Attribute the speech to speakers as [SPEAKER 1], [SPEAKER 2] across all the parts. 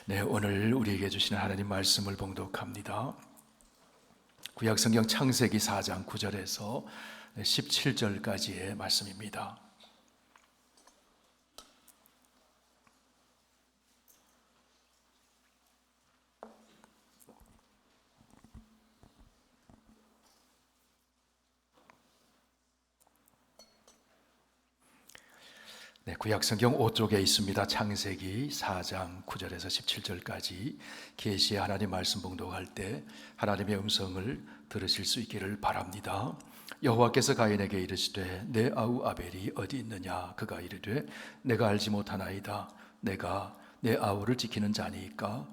[SPEAKER 1] 네, 오늘 우리에게 주시는 하나님 말씀을 봉독합니다. 구약성경 창세기 4장 9절에서 17절까지의 말씀입니다. 네, 구약성경 5쪽에 있습니다. 창세기 4장 9절에서 17절까지 계시의 하나님 말씀 봉독할 때 하나님의 음성을 들으실 수 있기를 바랍니다. 여호와께서 가인에게 이르시되 내 아우 아벨이 어디 있느냐? 그가 이르되 내가 알지 못하나이다. 내가 내 아우를 지키는 자니까?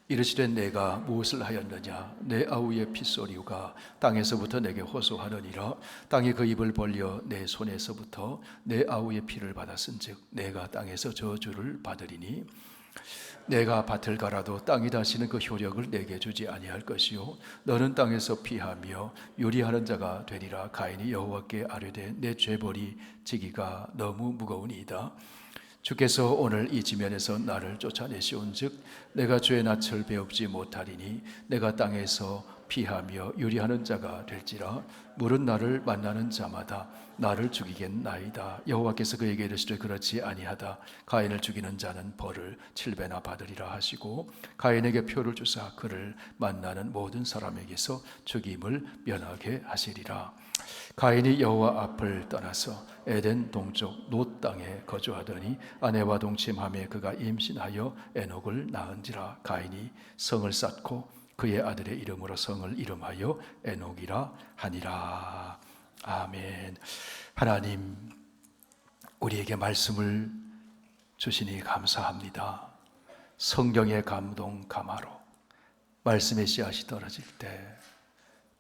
[SPEAKER 1] 이르시되 내가 무엇을 하였느냐? 내 아우의 핏소리가 땅에서부터 내게 호소하느니라. 땅이 그 입을 벌려 내 손에서부터 내 아우의 피를 받았은즉 내가 땅에서 저주를 받으리니 내가 밭을 갈아도 땅이 다시는 그 효력을 내게 주지 아니할 것이요 너는 땅에서 피하며 요리하는 자가 되리라. 가인이 여호와께 아뢰되 내 죄벌이 지기가 너무 무거우니이다. 주께서 오늘 이 지면에서 나를 쫓아내시온즉 내가 죄의 낯을 배웁지 못하리니 내가 땅에서 피하며 요리하는 자가 될지라. 물은 나를 만나는 자마다 나를 죽이겠나이다. 여호와께서 그에게 이르시되 그렇지 아니하다. 가인을 죽이는 자는 벌을 7배나 받으리라 하시고 가인에게 표를 주사 그를 만나는 모든 사람에게서 죽임을 면하게 하시리라. 가인이 여호와 앞을 떠나서 에덴 동쪽 놋 땅에 거주하더니 아내와 동침하며 그가 임신하여 에녹을 낳은지라. 가인이 성을 쌓고 그의 아들의 이름으로 성을 이름하여 에녹이라 하니라. 아멘. 하나님, 우리에게 말씀을 주시니 감사합니다. 성경의 감동 감화로 말씀의 씨앗이 떨어질 때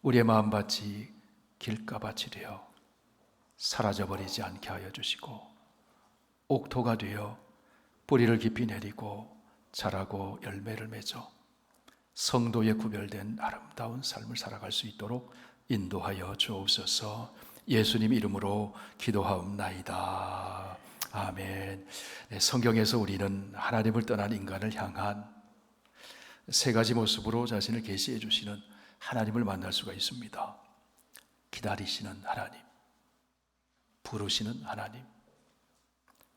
[SPEAKER 1] 우리의 마음밭이 길가밭이 되어 사라져버리지 않게 하여 주시고 옥토가 되어 뿌리를 깊이 내리고 자라고 열매를 맺어 성도에 구별된 아름다운 삶을 살아갈 수 있도록 인도하여 주옵소서. 예수님 이름으로 기도하옵나이다. 아멘. 네, 성경에서 우리는 하나님을 떠난 인간을 향한 세 가지 모습으로 자신을 계시해 주시는 하나님을 만날 수가 있습니다. 기다리시는 하나님, 부르시는 하나님,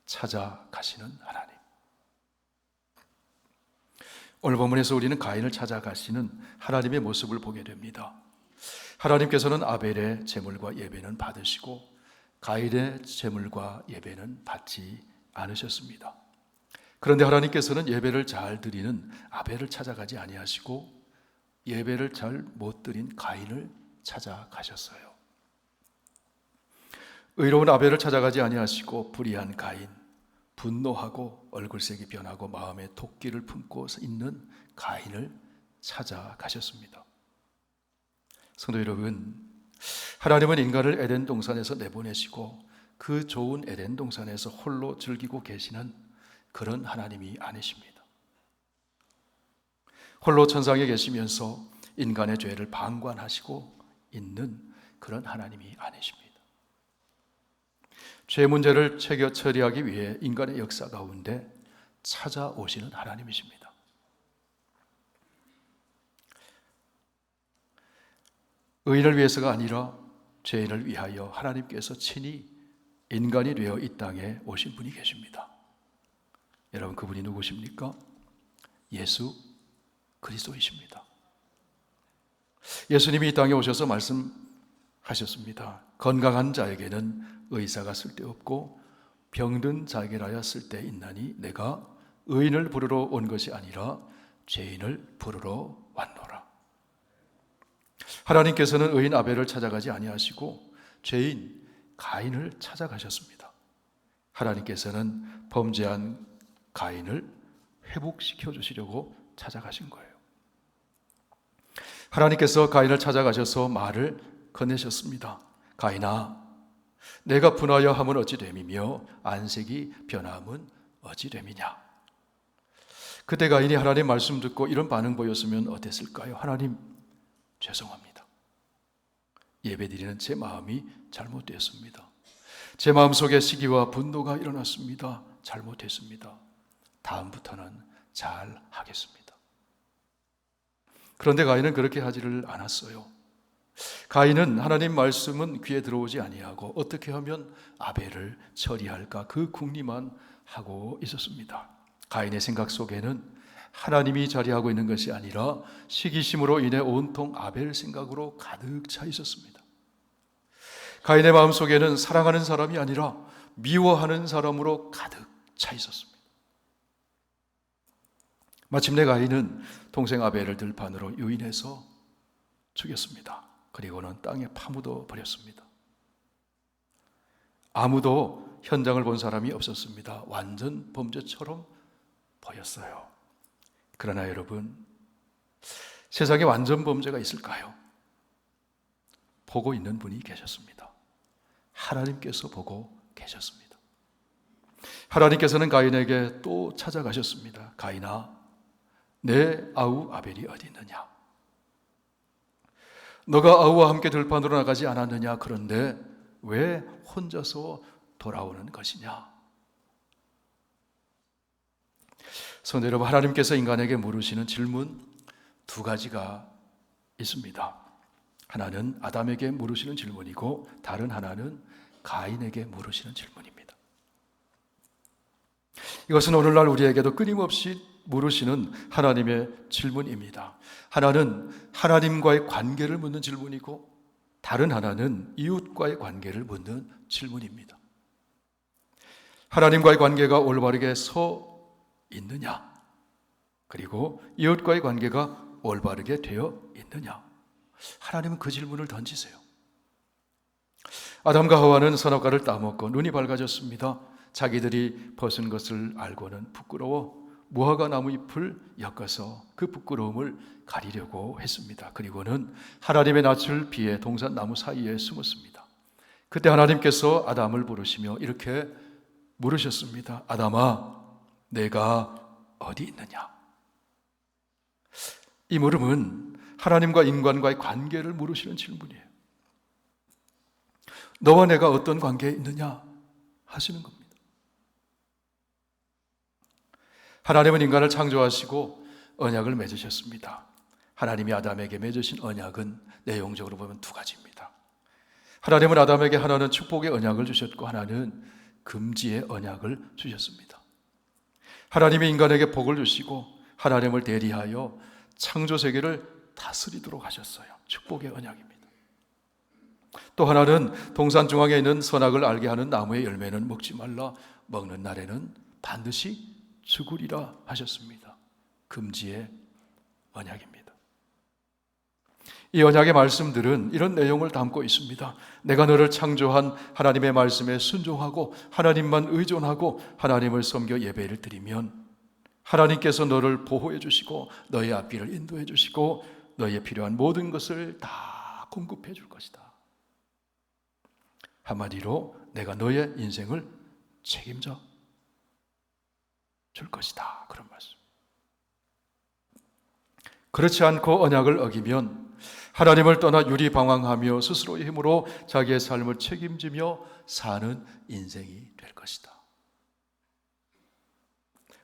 [SPEAKER 1] 찾아가시는 하나님. 오늘 본문에서 우리는 가인을 찾아가시는 하나님의 모습을 보게 됩니다. 하나님께서는 아벨의 제물과 예배는 받으시고 가인의 제물과 예배는 받지 않으셨습니다. 그런데 하나님께서는 예배를 잘 드리는 아벨을 찾아가지 아니하시고 예배를 잘 못 드린 가인을 찾아가셨어요. 의로운 아벨을 찾아가지 아니하시고 불의한 가인, 분노하고 얼굴색이 변하고 마음에 토끼를 품고 있는 가인을 찾아가셨습니다. 성도 여러분, 하나님은 인간을 에덴 동산에서 내보내시고 그 좋은 에덴 동산에서 홀로 즐기고 계시는 그런 하나님이 아니십니다. 홀로 천상에 계시면서 인간의 죄를 방관하시고 있는 그런 하나님이 아니십니다. 죄 문제를 체겨 처리하기 위해 인간의 역사 가운데 찾아오시는 하나님이십니다. 의인을 위해서가 아니라 죄인을 위하여 하나님께서 친히 인간이 되어 이 땅에 오신 분이 계십니다. 여러분, 그분이 누구십니까? 예수 그리스도이십니다. 예수님이 이 땅에 오셔서 말씀하셨습니다. 건강한 자에게는 의사가 쓸데없고 병든 자에게라야 쓸데있나니 내가 의인을 부르러 온 것이 아니라 죄인을 부르러 왔노라. 하나님께서는 의인 아벨을 찾아가지 아니하시고 죄인 가인을 찾아가셨습니다. 하나님께서는 범죄한 가인을 회복시켜 주시려고 찾아가신 거예요. 하나님께서 가인을 찾아가셔서 말을 건네셨습니다. 가인아, 내가 분하여 함은 어찌 됨이며 안색이 변함은 어찌 됨이냐. 그때 가인이 하나님 말씀 듣고 이런 반응 보였으면 어땠을까요? 하나님, 죄송합니다. 예배드리는 제 마음이 잘못되었습니다. 제 마음속에 시기와 분노가 일어났습니다. 잘못했습니다. 다음부터는 잘 하겠습니다. 그런데 가인은 그렇게 하지를 않았어요. 가인은 하나님 말씀은 귀에 들어오지 아니하고 어떻게 하면 아벨을 처리할까 그 궁리만 하고 있었습니다. 가인의 생각 속에는 하나님이 자리하고 있는 것이 아니라 시기심으로 인해 온통 아벨 생각으로 가득 차 있었습니다. 가인의 마음속에는 사랑하는 사람이 아니라 미워하는 사람으로 가득 차 있었습니다. 마침내 가인은 동생 아벨을 들판으로 유인해서 죽였습니다. 그리고는 땅에 파묻어 버렸습니다. 아무도 현장을 본 사람이 없었습니다. 완전 범죄처럼 보였어요. 그러나 여러분, 세상에 완전 범죄가 있을까요? 보고 있는 분이 계셨습니다. 하나님께서 보고 계셨습니다. 하나님께서는 가인에게 또 찾아가셨습니다. 가인아, 내 아우 아벨이 어디 있느냐? 너가 아우와 함께 들판으로 나가지 않았느냐? 그런데 왜 혼자서 돌아오는 것이냐? 성도 여러분, 하나님께서 인간에게 물으시는 질문 두 가지가 있습니다. 하나는 아담에게 물으시는 질문이고 다른 하나는 가인에게 물으시는 질문입니다. 이것은 오늘날 우리에게도 끊임없이 물으시는 하나님의 질문입니다. 하나는 하나님과의 관계를 묻는 질문이고 다른 하나는 이웃과의 관계를 묻는 질문입니다. 하나님과의 관계가 올바르게 서 있느냐? 그리고 이웃과의 관계가 올바르게 되어 있느냐? 하나님은 그 질문을 던지세요. 아담과 하와는 선악과를 따먹고 눈이 밝아졌습니다. 자기들이 벗은 것을 알고는 부끄러워 무화과 나무 잎을 엮어서 그 부끄러움을 가리려고 했습니다. 그리고는 하나님의 낯을 피해 동산나무 사이에 숨었습니다. 그때 하나님께서 아담을 부르시며 이렇게 물으셨습니다. 아담아, 내가 어디 있느냐? 이 물음은 하나님과 인간과의 관계를 물으시는 질문이에요. 너와 내가 어떤 관계에 있느냐 하시는 겁니다. 하나님은 인간을 창조하시고 언약을 맺으셨습니다. 하나님이 아담에게 맺으신 언약은 내용적으로 보면 두 가지입니다. 하나님은 아담에게 하나는 축복의 언약을 주셨고 하나는 금지의 언약을 주셨습니다. 하나님이 인간에게 복을 주시고 하나님을 대리하여 창조 세계를 다스리도록 하셨어요. 축복의 언약입니다. 또 하나는 동산 중앙에 있는 선악을 알게 하는 나무의 열매는 먹지 말라. 먹는 날에는 반드시 죽으리라 하셨습니다. 금지의 언약입니다. 이 언약의 말씀들은 이런 내용을 담고 있습니다. 내가 너를 창조한 하나님의 말씀에 순종하고 하나님만 의존하고 하나님을 섬겨 예배를 드리면 하나님께서 너를 보호해 주시고 너의 앞길을 인도해 주시고 너의 필요한 모든 것을 다 공급해 줄 것이다. 한마디로 내가 너의 인생을 책임져 줄 것이다. 그런 말씀. 그렇지 않고 언약을 어기면 하나님을 떠나 유리방황하며 스스로의 힘으로 자기의 삶을 책임지며 사는 인생이 될 것이다.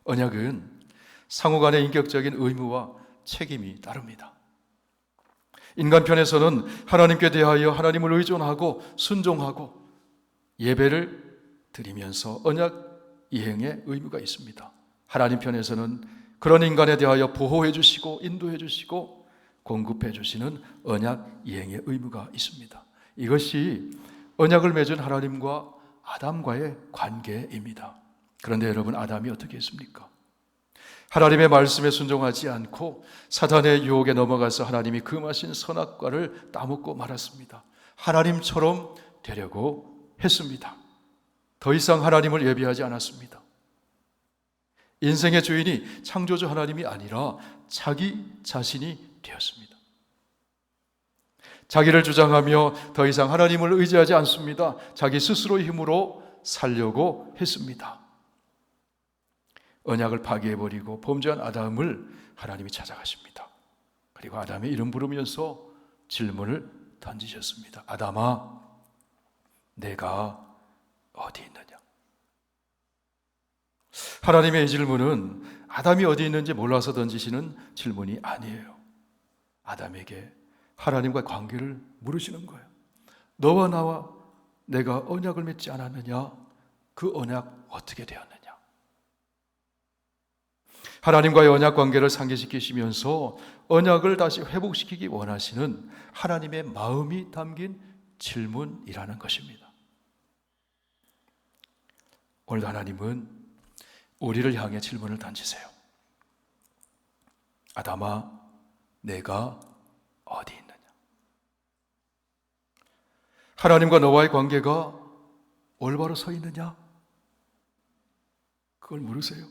[SPEAKER 1] 언약은 상호간의 인격적인 의무와 책임이 따릅니다. 인간 편에서는 하나님께 대하여 하나님을 의존하고 순종하고 예배를 드리면서 언약 이행의 의무가 있습니다. 하나님 편에서는 그런 인간에 대하여 보호해 주시고 인도해 주시고 공급해 주시는 언약 이행의 의무가 있습니다. 이것이 언약을 맺은 하나님과 아담과의 관계입니다. 그런데 여러분, 아담이 어떻게 했습니까? 하나님의 말씀에 순종하지 않고 사단의 유혹에 넘어가서 하나님이 금하신 선악과를 따먹고 말았습니다. 하나님처럼 되려고 했습니다. 더 이상 하나님을 예비하지 않았습니다. 인생의 주인이 창조주 하나님이 아니라 자기 자신이 되었습니다. 자기를 주장하며 더 이상 하나님을 의지하지 않습니다. 자기 스스로의 힘으로 살려고 했습니다. 언약을 파괴해버리고 범죄한 아담을 하나님이 찾아가십니다. 그리고 아담의 이름 부르면서 질문을 던지셨습니다. 아담아, 내가 어디 있느냐? 하나님의 이 질문은 아담이 어디 있는지 몰라서 던지시는 질문이 아니에요. 아담에게 하나님과 관계를 물으시는 거예요. 너와 나와 내가 언약을 맺지 않았느냐? 그 언약 어떻게 되었느냐? 하나님과의 언약 관계를 상기시키시면서 언약을 다시 회복시키기 원하시는 하나님의 마음이 담긴 질문이라는 것입니다. 오늘 하나님은 우리를 향해 질문을 던지세요. 아담아, 내가 어디 있느냐? 하나님과 너와의 관계가 올바로 서 있느냐? 그걸 물으세요.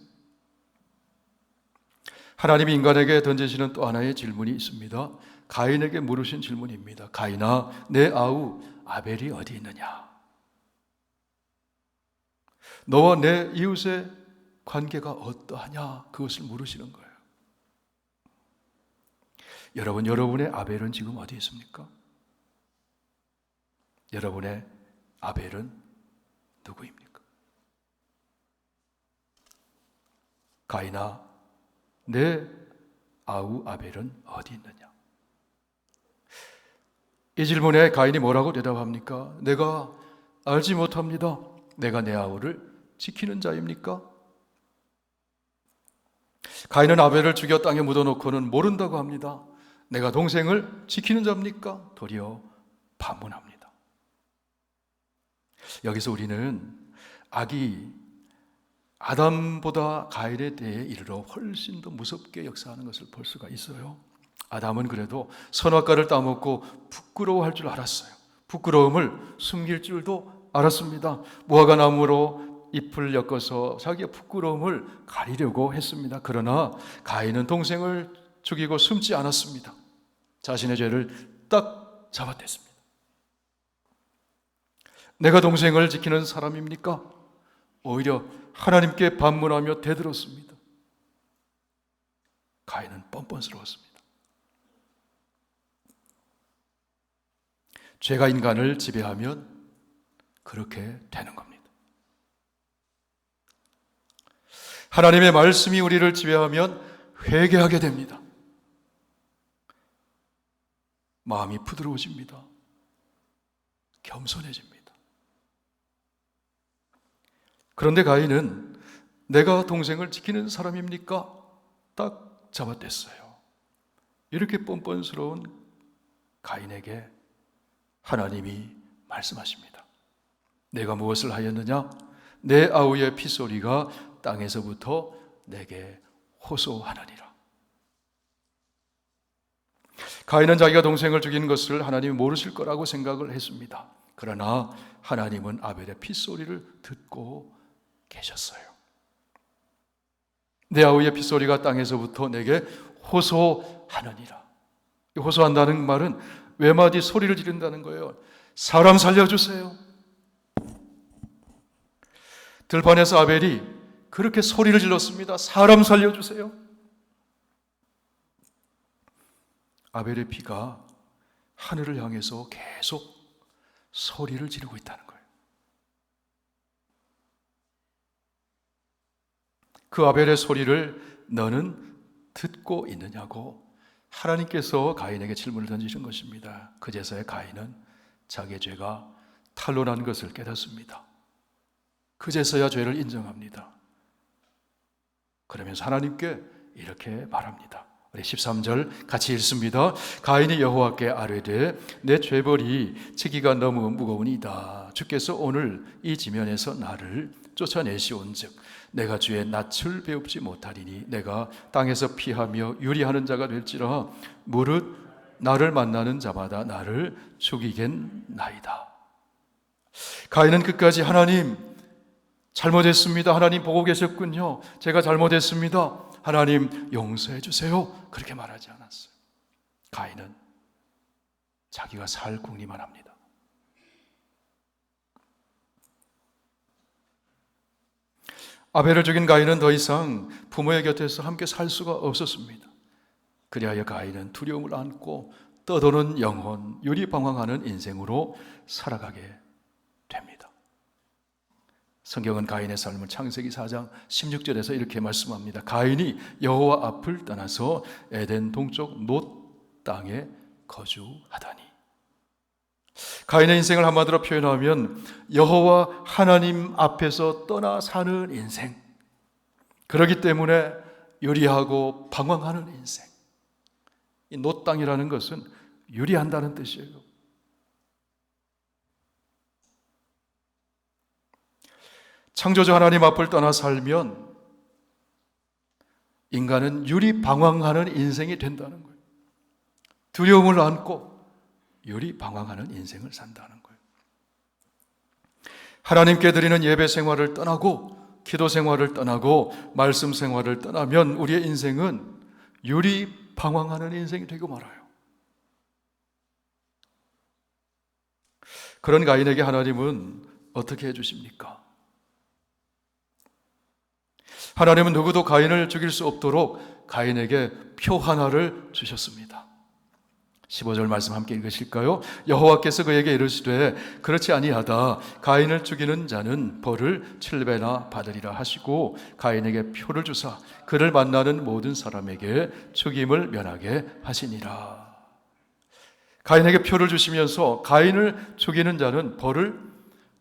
[SPEAKER 1] 하나님이 인간에게 던지시는 또 하나의 질문이 있습니다. 가인에게 물으신 질문입니다. 가인아, 내 아우 아벨이 어디 있느냐? 너와 내 이웃의 관계가 어떠하냐? 그것을 물으시는 거예요. 여러분의 아벨은 지금 어디 있습니까? 여러분의 아벨은 누구입니까? 가인아, 내 아우 아벨은 어디 있느냐? 이 질문에 가인이 뭐라고 대답합니까? 내가 알지 못합니다. 내가 내 아우를 지키는 자입니까? 가인은 아벨을 죽여 땅에 묻어놓고는 모른다고 합니다. 내가 동생을 지키는 자입니까? 도리어 반문합니다. 여기서 우리는 악이 아담보다 가인에 대해 이르러 훨씬 더 무섭게 역사하는 것을 볼 수가 있어요. 아담은 그래도 선악과를 따먹고 부끄러워할 줄 알았어요. 부끄러움을 숨길 줄도 알았습니다. 무화과 나무로 잎을 엮어서 자기의 부끄러움을 가리려고 했습니다. 그러나 가인은 동생을 죽이고 숨지 않았습니다. 자신의 죄를 딱 잡아댔습니다. 내가 동생을 지키는 사람입니까? 오히려 하나님께 반문하며 대들었습니다. 가인은 뻔뻔스러웠습니다. 죄가 인간을 지배하면 그렇게 되는 겁니다. 하나님의 말씀이 우리를 지배하면 회개하게 됩니다. 마음이 부드러워집니다. 겸손해집니다. 그런데 가인은 내가 동생을 지키는 사람입니까? 딱 잡아댔어요. 이렇게 뻔뻔스러운 가인에게 하나님이 말씀하십니다. 내가 무엇을 하였느냐? 내 아우의 피소리가 땅에서부터 내게 호소하느니라. 가인은 자기가 동생을 죽인 것을 하나님이 모르실 거라고 생각을 했습니다. 그러나 하나님은 아벨의 피소리를 듣고 계셨어요. 내 아우의 피소리가 땅에서부터 내게 호소하느니라. 호소한다는 말은 외마디 소리를 지른다는 거예요. 사람 살려주세요. 들판에서 아벨이 그렇게 소리를 질렀습니다. 사람 살려주세요. 아벨의 피가 하늘을 향해서 계속 소리를 지르고 있다는 거예요. 그 아벨의 소리를 너는 듣고 있느냐고 하나님께서 가인에게 질문을 던지신 것입니다. 그제서야 가인은 자기의 죄가 탄로난 것을 깨닫습니다. 그제서야 죄를 인정합니다. 그러면서 하나님께 이렇게 말합니다. 우리 13절 같이 읽습니다. 가인이 여호와께 아뢰되 내 죄벌이 지기가 너무 무거우니이다. 주께서 오늘 이 지면에서 나를 쫓아내시온즉 내가 주의 낯을 배웁지 못하리니 내가 땅에서 피하며 유리하는 자가 될지라 무릇 나를 만나는 자마다 나를 죽이겠나이다. 가인은 끝까지 하나님 잘못했습니다. 하나님 보고 계셨군요. 제가 잘못했습니다. 하나님 용서해 주세요. 그렇게 말하지 않았어요. 가인은 자기가 살 궁리만 합니다. 아벨을 죽인 가인은 더 이상 부모의 곁에서 함께 살 수가 없었습니다. 그리하여 가인은 두려움을 안고 떠도는 영혼, 유리방황하는 인생으로 살아가게 됩니다. 성경은 가인의 삶을 창세기 4장 16절에서 이렇게 말씀합니다. 가인이 여호와 앞을 떠나서 에덴 동쪽 놋 땅에 거주하다니. 가인의 인생을 한마디로 표현하면 여호와 하나님 앞에서 떠나 사는 인생. 그렇기 때문에 유리하고 방황하는 인생. 이 놋 땅이라는 것은 유리한다는 뜻이에요. 창조주 하나님 앞을 떠나 살면 인간은 유리 방황하는 인생이 된다는 거예요. 두려움을 안고 유리 방황하는 인생을 산다는 거예요. 하나님께 드리는 예배 생활을 떠나고 기도 생활을 떠나고 말씀 생활을 떠나면 우리의 인생은 유리 방황하는 인생이 되고 말아요. 그런 가인에게 하나님은 어떻게 해주십니까? 하나님은 누구도 가인을 죽일 수 없도록 가인에게 표 하나를 주셨습니다. 15절 말씀 함께 읽으실까요? 여호와께서 그에게 이르시되 그렇지 아니하다. 가인을 죽이는 자는 벌을 7배나 받으리라 하시고 가인에게 표를 주사 그를 만나는 모든 사람에게 죽임을 면하게 하시니라. 가인에게 표를 주시면서 가인을 죽이는 자는 벌을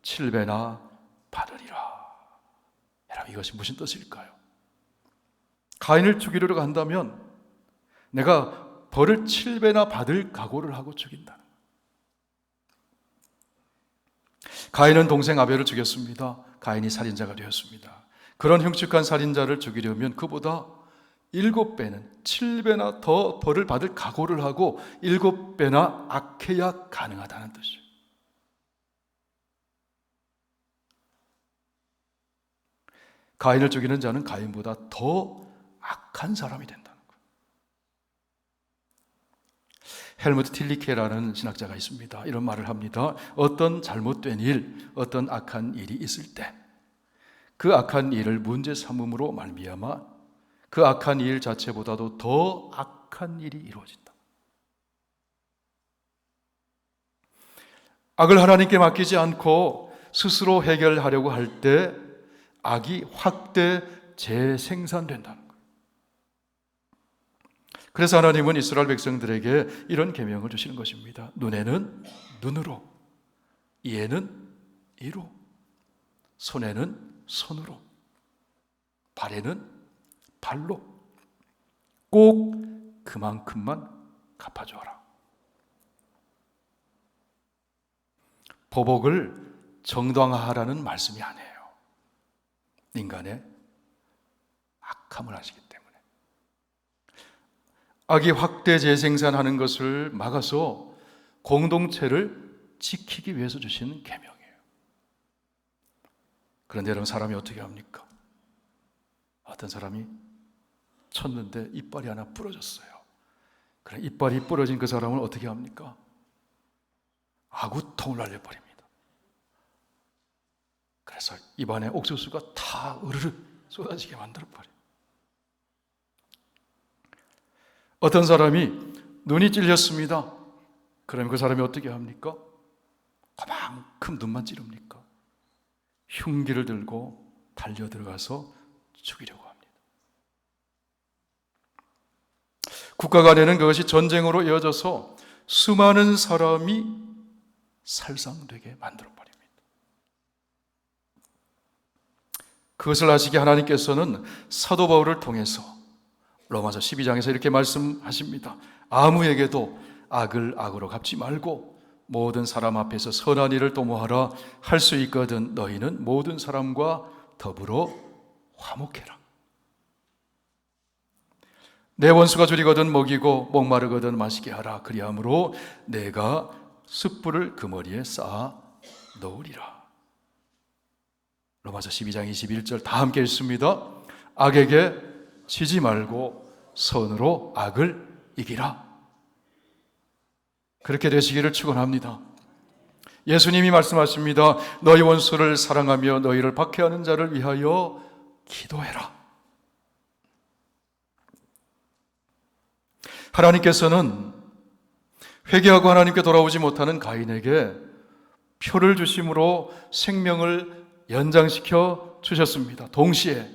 [SPEAKER 1] 7배나 받으리라. 여러분, 이것이 무슨 뜻일까요? 가인을 죽이려고 한다면 내가 벌을 7배나 받을 각오를 하고 죽인다는 거예요. 가인은 동생 아벨을 죽였습니다. 가인이 살인자가 되었습니다. 그런 흉측한 살인자를 죽이려면 그보다 7배는 7배나 더 벌을 받을 각오를 하고 7배나 악해야 가능하다는 뜻이에요. 가인을 죽이는 자는 가인보다 더 악한 사람이 된다는 거예요. 헬무트 틸리케라는 신학자가 있습니다. 이런 말을 합니다. 어떤 잘못된 일, 어떤 악한 일이 있을 때 그 악한 일을 문제 삼음으로 말미암아 그 악한 일 자체보다도 더 악한 일이 이루어진다. 악을 하나님께 맡기지 않고 스스로 해결하려고 할 때 악이 확대 재생산된다는 거예요. 그래서 하나님은 이스라엘 백성들에게 이런 계명을 주시는 것입니다. 눈에는 눈으로, 이에는 이로, 손에는 손으로, 발에는 발로 꼭 그만큼만 갚아주어라. 보복을 정당화하라는 말씀이 아니에요. 인간의 악함을 아시기 때문에 악이 확대 재생산하는 것을 막아서 공동체를 지키기 위해서 주신 계명이에요. 그런데 여러분, 사람이 어떻게 합니까? 어떤 사람이 쳤는데 이빨이 하나 부러졌어요. 그래, 이빨이 부러진 그 사람을 어떻게 합니까? 아구통을 날려버립니다. 그래서 입안에 옥수수가 다 으르르 쏟아지게 만들어버려요. 어떤 사람이 눈이 찔렸습니다. 그러면 그 사람이 어떻게 합니까? 그만큼 눈만 찌릅니까? 흉기를 들고 달려 들어가서 죽이려고 합니다. 국가 간에는 그것이 전쟁으로 이어져서 수많은 사람이 살상되게 만들어버립니다. 그것을 아시게 하나님께서는 사도 바울을 통해서 로마서 12장에서 이렇게 말씀하십니다. 아무에게도 악을 악으로 갚지 말고 모든 사람 앞에서 선한 일을 도모하라. 할 수 있거든 너희는 모든 사람과 더불어 화목해라. 내 원수가 줄이거든 먹이고 목마르거든 마시게 하라. 그리함으로 내가 숯불을 그 머리에 쌓아 놓으리라. 로마서 12장 21절 다 함께 읽습니다. 악에게 지지 말고 선으로 악을 이기라. 그렇게 되시기를 축원합니다. 예수님이 말씀하십니다. 너희 원수를 사랑하며 너희를 박해하는 자를 위하여 기도해라. 하나님께서는 회개하고 하나님께 돌아오지 못하는 가인에게 표를 주심으로 생명을 연장시켜 주셨습니다. 동시에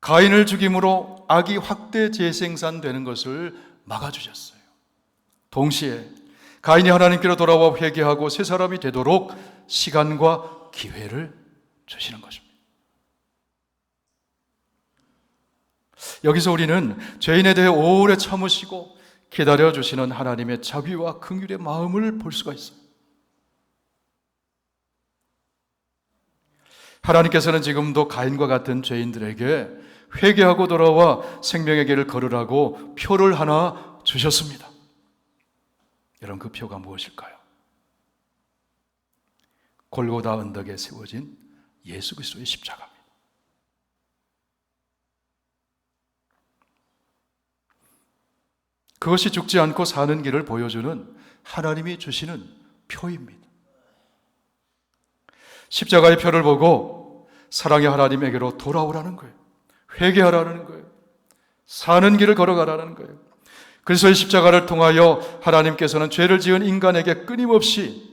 [SPEAKER 1] 가인을 죽임으로 악이 확대 재생산되는 것을 막아주셨어요. 동시에 가인이 하나님께로 돌아와 회개하고 새 사람이 되도록 시간과 기회를 주시는 것입니다. 여기서 우리는 죄인에 대해 오래 참으시고 기다려주시는 하나님의 자비와 긍휼의 마음을 볼 수가 있어요. 하나님께서는 지금도 가인과 같은 죄인들에게 회개하고 돌아와 생명의 길을 걸으라고 표를 하나 주셨습니다. 여러분, 그 표가 무엇일까요? 골고다 언덕에 세워진 예수 그리스도의 십자가입니다. 그것이 죽지 않고 사는 길을 보여주는 하나님이 주시는 표입니다. 십자가의 표를 보고 사랑의 하나님에게로 돌아오라는 거예요. 회개하라는 거예요. 사는 길을 걸어가라는 거예요. 그래서 이 십자가를 통하여 하나님께서는 죄를 지은 인간에게 끊임없이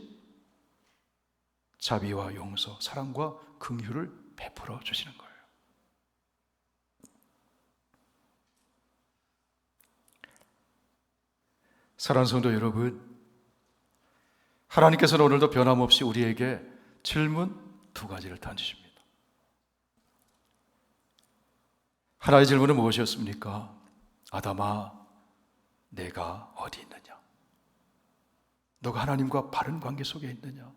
[SPEAKER 1] 자비와 용서, 사랑과 긍휼을 베풀어 주시는 거예요. 사랑하는 성도 여러분, 하나님께서는 오늘도 변함없이 우리에게 질문 두 가지를 던지십니다. 하나의 질문은 무엇이었습니까? 아담아, 내가 어디 있느냐? 너가 하나님과 바른 관계 속에 있느냐?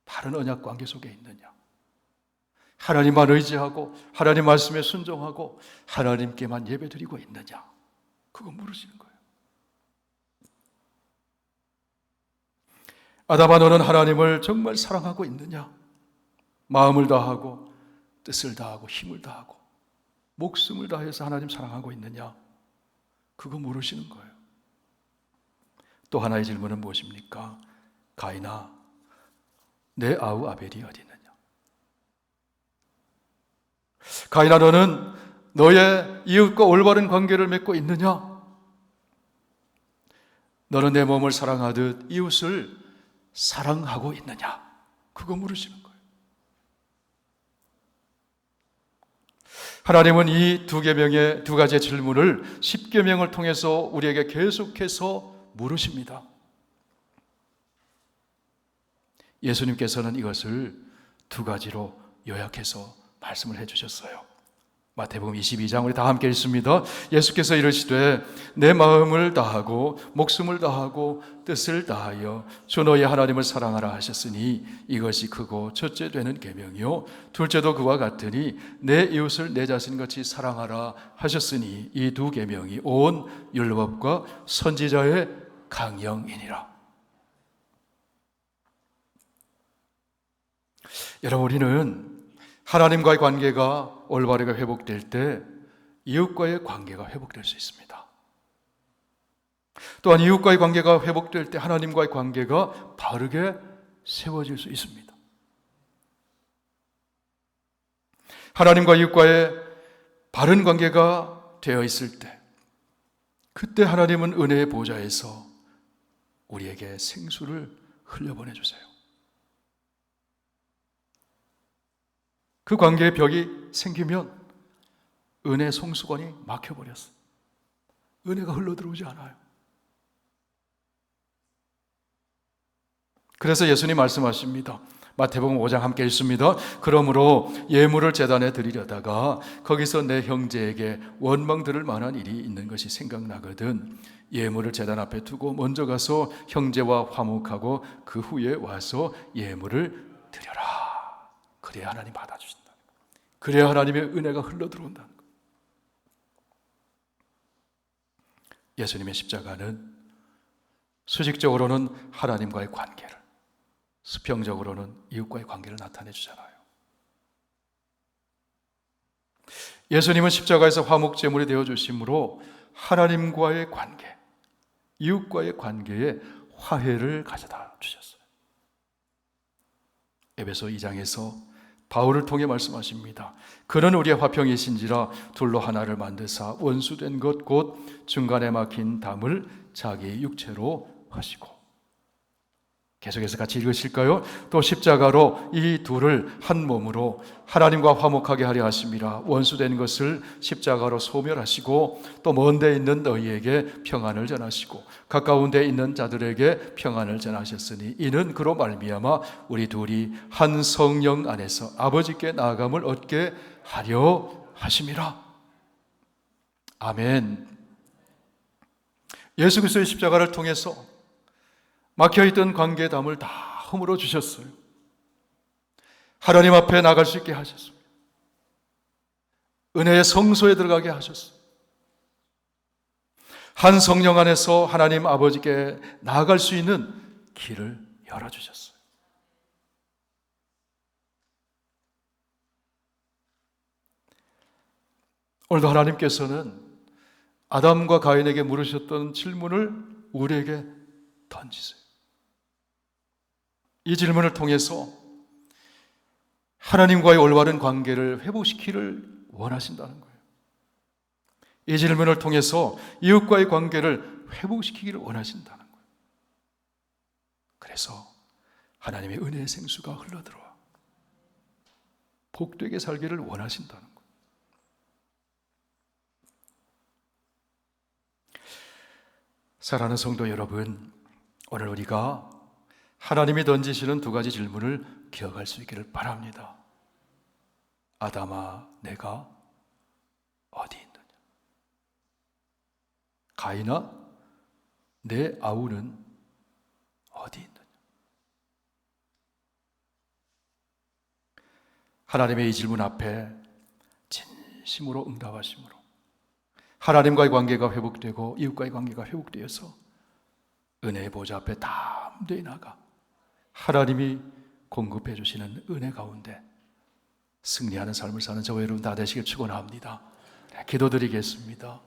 [SPEAKER 1] 바른 언약 관계 속에 있느냐? 하나님만 의지하고 하나님 말씀에 순종하고 하나님께만 예배드리고 있느냐? 그거 물으시는 거예요. 아담아, 너는 하나님을 정말 사랑하고 있느냐? 마음을 다하고 뜻을 다하고 힘을 다하고 목숨을 다해서 하나님 사랑하고 있느냐? 그거 물으시는 거예요. 또 하나의 질문은 무엇입니까? 가인아, 내 아우 아벨이 어디 있느냐? 가인아, 너는 너의 이웃과 올바른 관계를 맺고 있느냐? 너는 내 몸을 사랑하듯 이웃을 사랑하고 있느냐? 그거 물으시는 거예요. 하나님은 이 두 가지의 질문을 10계명을 통해서 우리에게 계속해서 물으십니다. 예수님께서는 이것을 두 가지로 요약해서 말씀을 해주셨어요. 마태복음 22장 우리 다 함께 읽습니다. 예수께서 이르시되 내 마음을 다하고 목숨을 다하고 뜻을 다하여 주 너희 하나님을 사랑하라 하셨으니 이것이 크고 첫째 되는 계명이요 둘째도 그와 같으니 내 이웃을 내 자신같이 사랑하라 하셨으니 이 두 계명이 온 율법과 선지자의 강령이니라. 여러분, 우리는 하나님과의 관계가 올바르게 회복될 때 이웃과의 관계가 회복될 수 있습니다. 또한 이웃과의 관계가 회복될 때 하나님과의 관계가 바르게 세워질 수 있습니다. 하나님과 이웃과의 바른 관계가 되어 있을 때 그때 하나님은 은혜의 보좌에서 우리에게 생수를 흘려보내주세요. 그 관계의 벽이 생기면 은혜 송수관이 막혀버렸어요. 은혜가 흘러들어오지 않아요. 그래서 예수님 말씀하십니다. 마태복음 5장 함께 읽습니다. 그러므로 예물을 제단에 드리려다가 거기서 내 형제에게 원망 들을 만한 일이 있는 것이 생각나거든 예물을 제단 앞에 두고 먼저 가서 형제와 화목하고 그 후에 와서 예물을 드려라. 그래야 하나님 받아주신다. 그래야 하나님의 은혜가 흘러들어온다는 거예요. 예수님의 십자가는 수직적으로는 하나님과의 관계를, 수평적으로는 이웃과의 관계를 나타내 주잖아요. 예수님은 십자가에서 화목제물이 되어주심으로 하나님과의 관계, 이웃과의 관계에 화해를 가져다 주셨어요. 에베소 2장에서 바울을 통해 말씀하십니다. 그는 우리의 화평이신지라 둘로 하나를 만드사 원수된 것 곧 중간에 막힌 담을 자기 육체로 하시고 계속해서 같이 읽으실까요? 또 십자가로 이 둘을 한 몸으로 하나님과 화목하게 하려 하심이라. 원수된 것을 십자가로 소멸하시고 또 먼 데 있는 너희에게 평안을 전하시고 가까운 데 있는 자들에게 평안을 전하셨으니 이는 그로 말미암아 우리 둘이 한 성령 안에서 아버지께 나아감을 얻게 하려 하심이라. 아멘. 예수 그리스도의 십자가를 통해서 막혀있던 관계의 담을 다 허물어 주셨어요. 하나님 앞에 나갈 수 있게 하셨어요. 은혜의 성소에 들어가게 하셨어요. 한 성령 안에서 하나님 아버지께 나아갈 수 있는 길을 열어주셨어요. 오늘도 하나님께서는 아담과 가인에게 물으셨던 질문을 우리에게 던지세요. 이 질문을 통해서 하나님과의 올바른 관계를 회복시키기를 원하신다는 거예요. 이 질문을 통해서 이웃과의 관계를 회복시키기를 원하신다는 거예요. 그래서 하나님의 은혜의 생수가 흘러들어와 복되게 살기를 원하신다는 거예요. 사랑하는 성도 여러분, 오늘 우리가 하나님이 던지시는 두 가지 질문을 기억할 수 있기를 바랍니다. 아담아, 내가 어디 있느냐? 가인아, 내 아우는 어디 있느냐? 하나님의 이 질문 앞에 진심으로 응답하심으로 하나님과의 관계가 회복되고 이웃과의 관계가 회복되어서 은혜의 보좌 앞에 담대히 나가 하나님이 공급해 주시는 은혜 가운데 승리하는 삶을 사는 저와 여러분 다 되시길 축원합니다. 기도드리겠습니다.